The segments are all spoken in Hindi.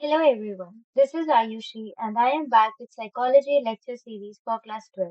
Hello everyone, this is Ayushi and I am back with Psychology lecture series for class 12.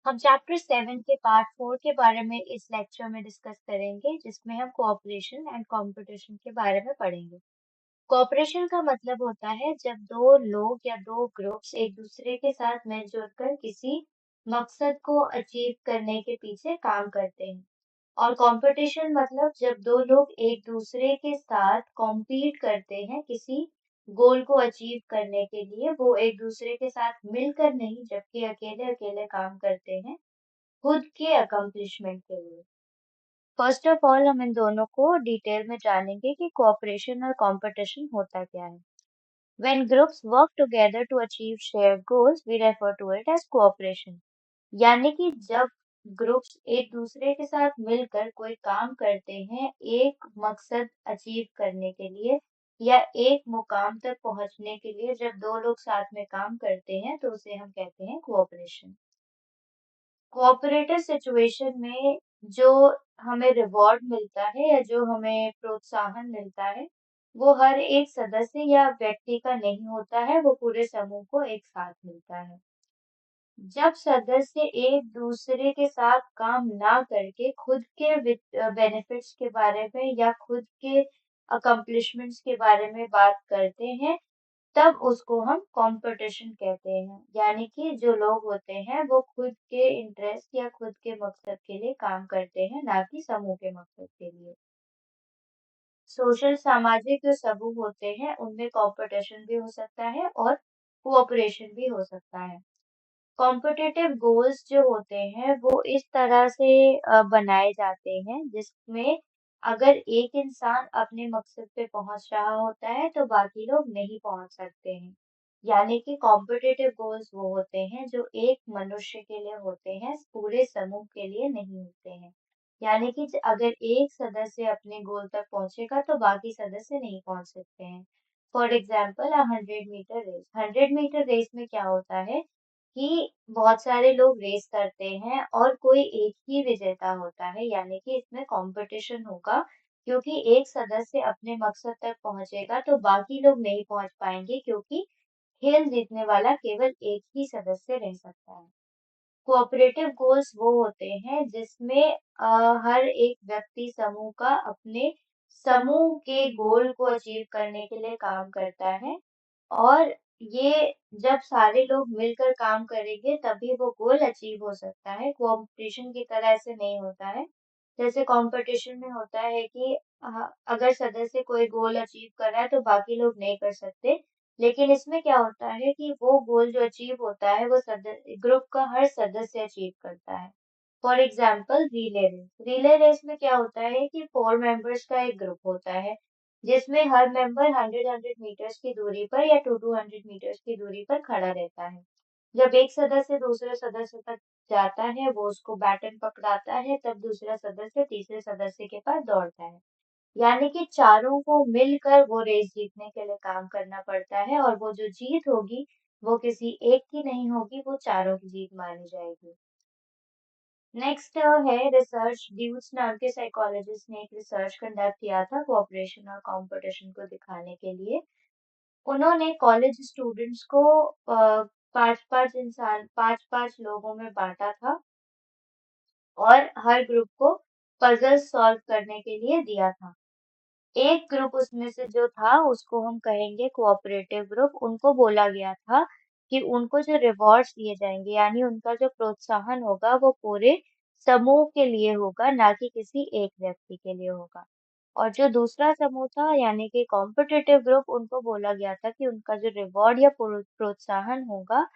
हम चैप्टर 7 के पार्ट 4 के बारे में इस लेक्चर में डिस्कस करेंगे जिसमें हम कोऑपरेशन एंड कंपटीशन के बारे में पढ़ेंगे। कोऑपरेशन का मतलब होता है जब दो लोग या दो ग्रुप्स एक दूसरे के साथ मिलजुल कर किसी मकसद को अचीव करने के पीछे काम करते हैं। और कंपटीशन मतलब जब दो लोग एक दूसरे के साथ कॉम्पीट करते हैं किसी गोल को अचीव करने के लिए, वो एक दूसरे के साथ मिलकर नहीं जबकि अकेले अकेले काम करते हैं खुद के अकम्पलिशमेंट के लिए। फर्स्ट ऑफ ऑल हम इन दोनों को डिटेल में जानेंगे कि कोऑपरेशन और कंपटीशन होता क्या है। When groups work together to achieve shared goals, we refer to it as cooperation. यानी कि जब ग्रुप्स एक दूसरे के साथ मिलकर कोई काम करते हैं एक मकसद अचीव करने के लिए या एक मुकाम तक पहुंचने के लिए, जब दो लोग साथ में काम करते हैं तो उसे हम कहते हैं कोऑपरेशन। कोऑपरेटिव सिचुएशन में जो हमें रिवॉर्ड मिलता है या जो हमें प्रोत्साहन मिलता है वो हर एक सदस्य या व्यक्ति का नहीं होता है, वो पूरे समूह को एक साथ मिलता है। जब सदस्य एक दूसरे के साथ काम ना करके खुद के बेनिफिट्स के बारे में या खुद के अकम्पलिशमेंट्स के बारे में बात करते हैं तब उसको हम कंपटीशन कहते हैं। यानी कि जो लोग होते हैं वो खुद के इंटरेस्ट या खुद के मकसद के लिए काम करते हैं, ना कि समूह के मकसद के लिए। सोशल सामाजिक जो समूह होते हैं उनमें कंपटीशन भी हो सकता है और कोऑपरेशन भी हो सकता है। कॉम्पिटिटिव गोल्स जो होते हैं वो इस तरह से बनाए जाते हैं जिसमें अगर एक इंसान अपने मकसद पे पहुंच रहा होता है तो बाकी लोग नहीं पहुंच सकते हैं। यानी कि कॉम्पिटिटिव गोल्स वो होते हैं जो एक मनुष्य के लिए होते हैं, पूरे समूह के लिए नहीं होते हैं। यानी कि अगर एक सदस्य अपने गोल तक पहुंचेगा तो बाकी सदस्य नहीं पहुंच सकते हैं। For example 100 metre race. 100 metre race में क्या होता है कि बहुत सारे लोग रेस करते हैं और कोई एक ही विजेता होता है, यानी कि इसमें कंपटीशन होगा क्योंकि एक सदस्य अपने मकसद तक पहुंचेगा तो बाकी लोग नहीं पहुंच पाएंगे क्योंकि खेल जीतने वाला केवल एक ही सदस्य रह सकता है। कोऑपरेटिव गोल्स वो होते हैं जिसमें हर एक व्यक्ति समूह का अपने समूह के गोल को अचीव करने के लिए काम करता है और ये जब सारे लोग मिलकर काम करेंगे तभी वो गोल अचीव हो सकता है। कोऑपरेशन की तरह ऐसे नहीं होता है। जैसे कंपटीशन में होता है कि अगर सदस्य कोई गोल अचीव कर रहा है तो बाकी लोग नहीं कर सकते। लेकिन इसमें क्या होता है कि वो गोल जो अचीव होता है वो ग्रुप का हर सदस्य अचीव करता है। For example relay race. Relay race में क्या होता है कि 4 मेंबर्स का एक ग्रुप होता है जिसमें हर मेंबर 100 मीटर्स की दूरी पर या 200 मीटर्स की दूरी पर खड़ा रहता है। जब एक सदस्य दूसरे सदस्य तक जाता है, वो उसको बैटन पकड़ाता है, तब दूसरा सदस्य तीसरे सदस्य के पास दौड़ता है। यानी कि चारों को मिलकर वो रेस जीतने के लिए काम करना पड़ता है और वो जो जीत होगी वो किसी एक की नहीं होगी, वो चारों की जीत मानी जाएगी। नेक्स्ट है रिसर्च। ड्यूस नाम के साइकोलॉजिस्ट ने एक रिसर्च कंडक्ट किया था कोऑपरेशन और कंपटीशन को दिखाने के लिए। उन्होंने कॉलेज स्टूडेंट्स को पांच पांच लोगों में बांटा था और हर ग्रुप को पजल सॉल्व करने के लिए दिया था। एक ग्रुप उसमें से जो था उसको हम कहेंगे कोऑपरेटिव ग्रुप। उनको बोला गया था कि उनको जो रिवॉर्ड्स दिए जाएंगे यानी उनका जो प्रोत्साहन होगा वो पूरे समूह के लिए होगा, ना कि किसी एक व्यक्ति के लिए होगा। और जो दूसरा समूह था यानी कि कॉम्पिटिटिव ग्रुप, उनको बोला गया था कि उनका जो रिवॉर्ड या प्रोत्साहन होगा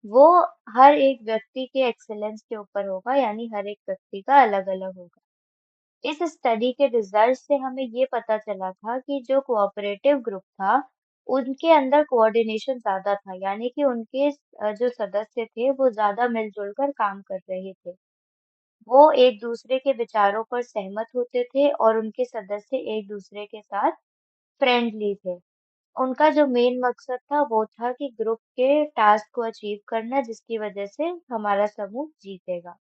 वो हर एक व्यक्ति के एक्सेलेंस के ऊपर होगा, यानी हर एक व्यक्ति का अलग अलग होगा। इस स्टडी के रिजल्ट से हमें ये पता चला था कि जो कोऑपरेटिव ग्रुप था उनके अंदर कोऑर्डिनेशन ज्यादा था, यानी कि उनके जो सदस्य थे वो ज्यादा मिलजुल कर काम कर रहे थे। वो एक दूसरे के विचारों पर सहमत होते थे और उनके सदस्य एक दूसरे के साथ फ्रेंडली थे। उनका जो मेन मकसद था वो था कि ग्रुप के टास्क को अचीव करना जिसकी वजह से हमारा समूह जीतेगा।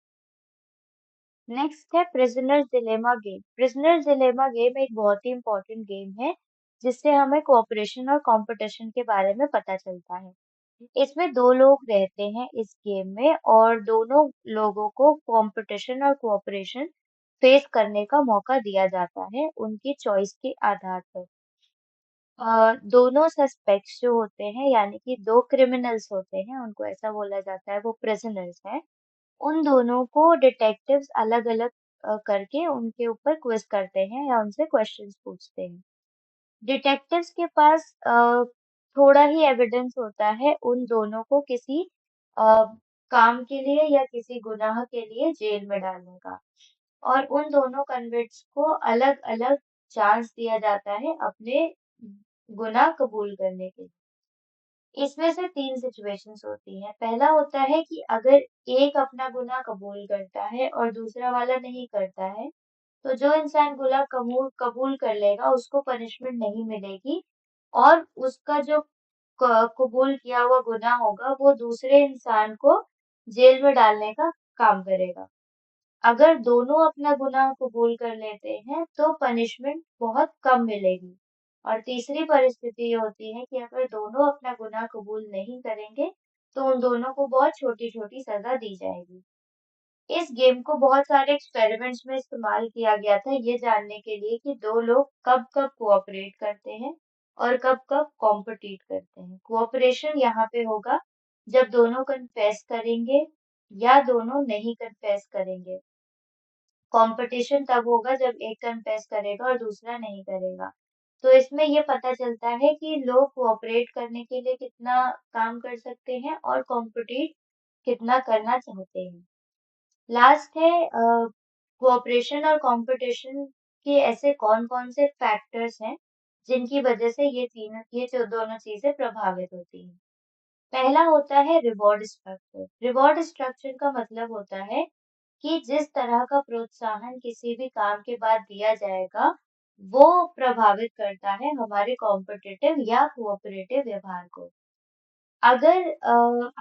नेक्स्ट है prisoners dilemma game. Prisoners dilemma game एक बहुत ही इम्पोर्टेंट गेम है जिससे हमें कोऑपरेशन और कंपटीशन के बारे में पता चलता है। इसमें 2 लोग रहते हैं इस गेम में और दोनों लोगों को कंपटीशन और कोऑपरेशन फेस करने का मौका दिया जाता है उनकी चॉइस के आधार पर। दोनों सस्पेक्ट्स जो होते हैं यानी कि 2 क्रिमिनल्स होते हैं, उनको ऐसा बोला जाता है वो प्रिजनर्स हैं। उन दोनों को डिटेक्टिव्स अलग-अलग करके उनके ऊपर क्विज़ करते हैं या उनसे क्वेश्चंस पूछते हैं। डिटेक्टिव्स के पास थोड़ा ही एविडेंस होता है उन दोनों को किसी अ, काम के लिए या किसी गुनाह के लिए जेल में डालने का और उन दोनों कन्विक्ट्स को अलग-अलग चांस दिया जाता है अपने गुनाह कबूल करने के लिए। इसमें से 3 सिचुएशंस होती हैं। पहला होता है कि अगर एक अपना गुनाह कबूल करता है और दूसरा वाला नहीं करता है, तो जो इंसान गुनाह कबूल कबूल कर लेगा उसको पनिशमेंट नहीं मिलेगी और उसका जो कबूल किया हुआ गुनाह होगा वो दूसरे इंसान को जेल में डालने का काम करेगा। अगर दोनों अपना गुनाह कबूल कर लेते हैं तो पनिशमेंट बहुत कम मिलेगी और तीसरी परिस्थिति ये होती है कि अगर दोनों अपना गुनाह कबूल नहीं करेंगे तो उन दोनों को बहुत छोटी-छोटी सज़ा दी जाएगी। इस गेम को बहुत सारे एक्सपेरिमेंट्स में इस्तेमाल किया गया था ये जानने के लिए कि 2 लोग कब-कब कोऑपरेट करते हैं और कब-कब कॉम्पिटिट करते हैं। कोऑपरेशन यहाँ पे होगा जब दोनों कन्फेस करेंगे या दोनों नहीं कन्फेस करेंगे। कॉम्पिटिशन तब होगा जब एक कन्फेस करेगा और दूसरा नहीं करेगा। तो इसमें ये पता चलता है कि लोग कोऑपरेट करने के लिए कितना काम कर सकते हैं और कॉम्पिटिट कितना करना चाहते हैं। लास्ट है कोऑपरेशन और कॉम्पिटिशन के ऐसे कौन-कौन से फैक्टर्स हैं, जिनकी वजह से ये जो दोनों चीज़ें प्रभावित होती हैं। पहला होता है रिवॉर्ड स्ट्रक्चर। रिवॉर्ड स्ट्रक्चर का मतलब होता है कि जिस तरह का प्रोत्साहन किसी भी काम के बाद दिया जाएगा, वो प्रभावित करता है हमारे कॉम्पिटिटिव या कोऑपरेटिव व्यवहार को। अगर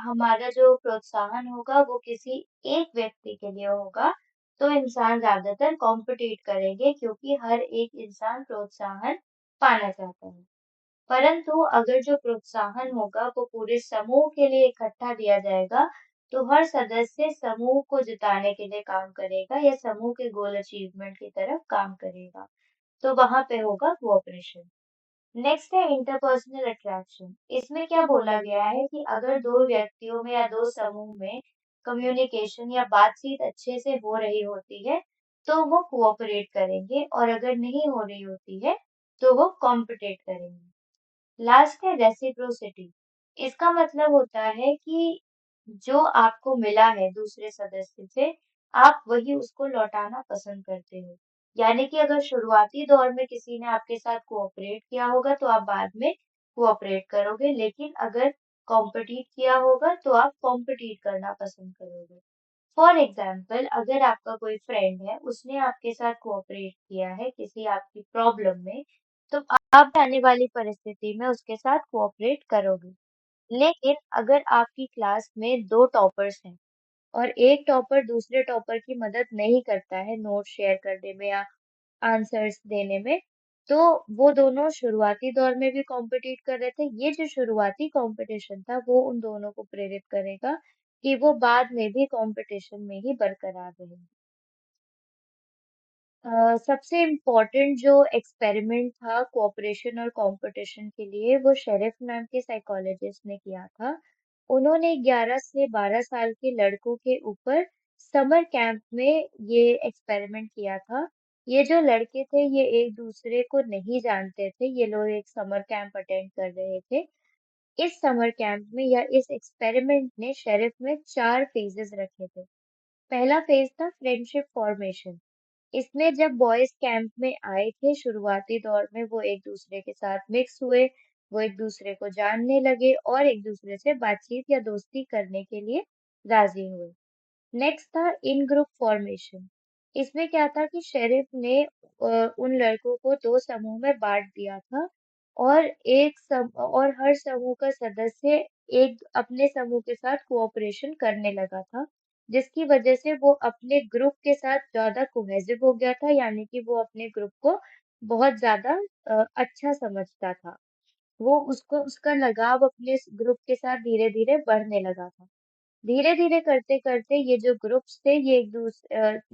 हमारा जो प्रोत्साहन होगा वो किसी एक व्यक्ति के लिए होगा, तो इंसान ज़्यादातर कॉम्पिटिट करेंगे क्योंकि हर एक इंसान प्रोत्साहन पाना चाहता है। परंतु अगर जो प्रोत्साहन होगा वो पूरे समूह के लिए इकट्ठा दिया जाएगा, तो हर सदस्य समूह को जिताने के लिए काम करेगा या समूह के गोल अचीवमेंट की तरफ काम करेगा। तो वहाँ पे होगा कोऑपरेशन। नेक्स्ट है इंटरपर्सनल अट्रैक्शन। इसमें क्या बोला गया है कि अगर 2 व्यक्तियों में या 2 समूह में कम्युनिकेशन या बातचीत अच्छे से हो रही होती है, तो वो कोऑपरेट करेंगे और अगर नहीं हो रही होती है, तो वो कॉम्पिटिट करेंगे। लास्ट है रेसिप्रोसिटी। इसका मतलब होता है कि जो आपको मिला है दूसरे सदस्य से, आप वही उसको लौटाना पसंद करते हो। यानी कि अगर शुरुआती दौर में किसी ने आपके साथ कोऑपरेट किया होगा, तो आप बाद में कोऑपरेट करोगे, लेकिन अगर कॉम्पिटिट किया होगा, तो आप कॉम्पिटिट करना पसंद करोगे। फॉर एग्जाम्पल अगर आपका कोई फ्रेंड है, उसने आपके साथ कोऑपरेट किया है किसी आपकी प्रॉब्लम में, तो आप भी आने वाली परिस्थिति में उसके साथ कोऑपरेट करोगे। लेकिन अगर आपकी क्लास में 2 टॉपर्स हैं और एक टॉपर दूसरे टॉपर की मदद नहीं करता है नोट शेयर करने में या आंसर्स देने में, तो वो दोनों शुरुआती दौर में भी कॉम्पिटिट कर रहे थे। ये जो शुरुआती कॉम्पिटिशन था, वो उन दोनों को प्रेरित करेगा कि वो बाद में भी कॉम्पिटिशन में ही बरकरार रहें। सबसे इम्पोर्टेंट जो एक्सपेरिमेंट था कोऑपरेशन और कंपटीशन के लिए वो शेरिफ नाम के साइकोलॉजिस्ट ने किया था। उन्होंने 11 से 12 साल के लड़कों के ऊपर समर कैंप में ये एक्सपेरिमेंट किया था। ये जो लड़के थे ये एक दूसरे को नहीं जानते थे। ये लोग एक समर कैंप अटेंड कर रहे थे। इस समर कैंप में या इस एक्सपेरिमेंट ने शेरिफ में 4 फेजेस रखे थे। पहला फेज था फ्रेंडशिप फॉर्मेशन। इसमें जब बॉयज कैंप में आए थे शुरुआती दौर में वो एक दूसरे के साथ मिक्स हुए, वो एक दूसरे को जानने लगे और एक दूसरे से बातचीत या दोस्ती करने के लिए राजी हुए। नेक्स्ट था इन ग्रुप फॉर्मेशन। इसमें क्या था कि शेरिफ ने उन लड़कों को 2 समूह में बांट दिया था और हर समूह का सदस्य एक अपने समूह के साथ कोऑपरेशन करने लगा था, जिसकी वजह से वो अपने ग्रुप के साथ ज़्यादा कोहेसिव हो गया था, यानी कि वो अपने ग्रुप को बहुत ज्यादा अच्छा समझता था। वो उसको उसका लगाव अपने ग्रुप के साथ धीरे धीरे बढ़ने लगा था। धीरे धीरे करते करते ये जो ग्रुप्स थे ये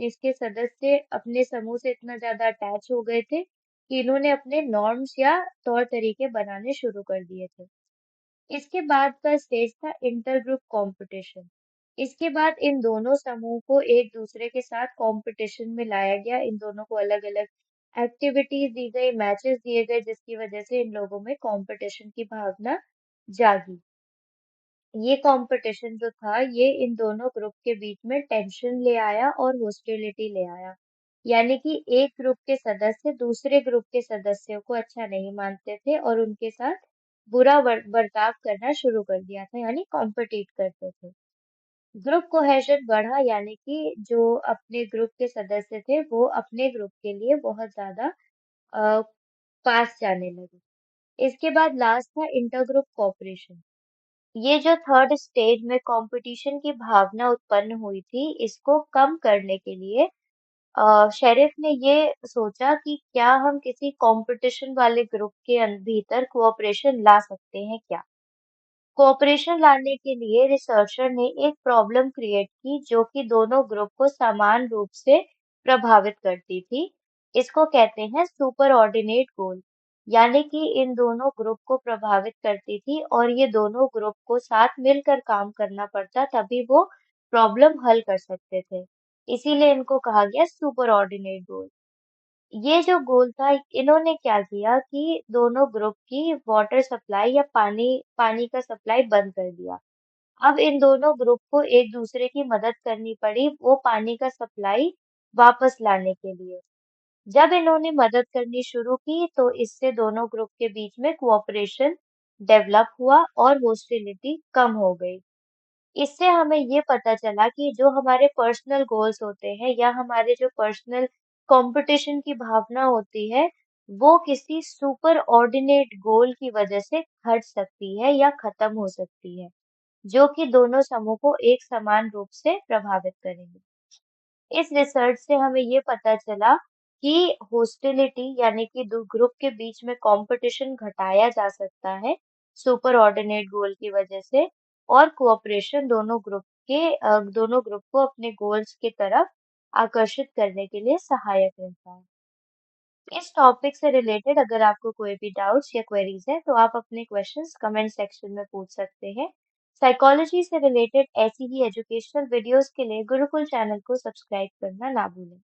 इसके सदस्य अपने समूह से इतना ज्यादा अटैच हो गए थे कि इन्होंने अपने नॉर्म्स या तौर तरीके बनाने शुरू कर दिए थे। इसके बाद का स्टेज था इंटर ग्रुप कंपटीशन। इसके बाद इन दोनों समूह को एक दूसरे के साथ कंपटीशन में लाया गया। इन दोनों को अलग अलग एक्टिविटीज दी गई, मैचेस दिए गए, जिसकी वजह से इन लोगों में कंपटीशन की भावना जागी। ये कंपटीशन जो था ये इन दोनों ग्रुप के बीच में टेंशन ले आया और हॉस्टिलिटी ले आया। यानी कि एक ग्रुप के सदस्य दूसरे ग्रुप के सदस्यों को अच्छा नहीं मानते थे और उनके साथ बुरा बर्ताव करना शुरू कर दिया था, यानी कॉम्पिटिट करते थे। ग्रुप कोहेशन बढ़ा, यानी कि जो अपने ग्रुप के सदस्य थे वो अपने ग्रुप के लिए बहुत ज्यादा अ, पास जाने लगे। इसके बाद लास्ट था इंटर ग्रुप कोऑपरेशन। ये जो थर्ड स्टेज में कंपटीशन की भावना उत्पन्न हुई थी, इसको कम करने के लिए शेरिफ ने ये सोचा कि क्या हम किसी कंपटीशन वाले ग्रुप के भीतर कोऑपरेशन ला सकते हैं क्या? कोऑपरेशन लाने के लिए रिसर्चर ने एक प्रॉब्लम क्रिएट की जो कि दोनों ग्रुप को समान रूप से प्रभावित करती थी। इसको कहते हैं सुपर ऑर्डिनेट गोल। यानी कि इन दोनों ग्रुप को प्रभावित करती थी और ये दोनों ग्रुप को साथ मिलकर काम करना पड़ता तभी वो प्रॉब्लम हल कर सकते थे। इसीलिए इनको कहा गया सुपर ऑर्डिनेट गोल। ये जो गोल था, इन्होंने क्या किया कि दोनों ग्रुप की वाटर सप्लाई या पानी पानी का सप्लाई बंद कर दिया। अब इन दोनों ग्रुप को एक दूसरे की मदद करनी पड़ी वो पानी का सप्लाई वापस लाने के लिए। जब इन्होंने मदद करनी शुरू की तो इससे दोनों ग्रुप के बीच में कोऑपरेशन डेवलप हुआ और हॉस्टिलिटी कम हो गई। इससे हमें ये पता चला कि जो हमारे पर्सनल गोल्स होते हैं या हमारे जो पर्सनल कंपटीशन की भावना होती है, वो किसी सुपर ऑर्डिनेट गोल की वजह से घट सकती है या खत्म हो सकती है, जो कि दोनों समूह को एक समान रूप से प्रभावित करेंगे। इस रिसर्च से हमें ये पता चला कि हॉस्टिलिटी यानी कि दो ग्रुप के बीच में कंपटीशन घटाया जा सकता है सुपर ऑर्डिनेट गोल की वजह से, और कोऑपरेशन दोनों ग्रुप को अपने गोल्स की तरफ आकर्षित करने के लिए सहायक रहता है। इस टॉपिक से रिलेटेड अगर आपको कोई भी डाउट्स या क्वेरीज है तो आप अपने क्वेश्चंस कमेंट सेक्शन में पूछ सकते हैं। साइकोलॉजी से रिलेटेड ऐसी ही एजुकेशनल वीडियोस के लिए गुरुकुल चैनल को सब्सक्राइब करना ना भूलें।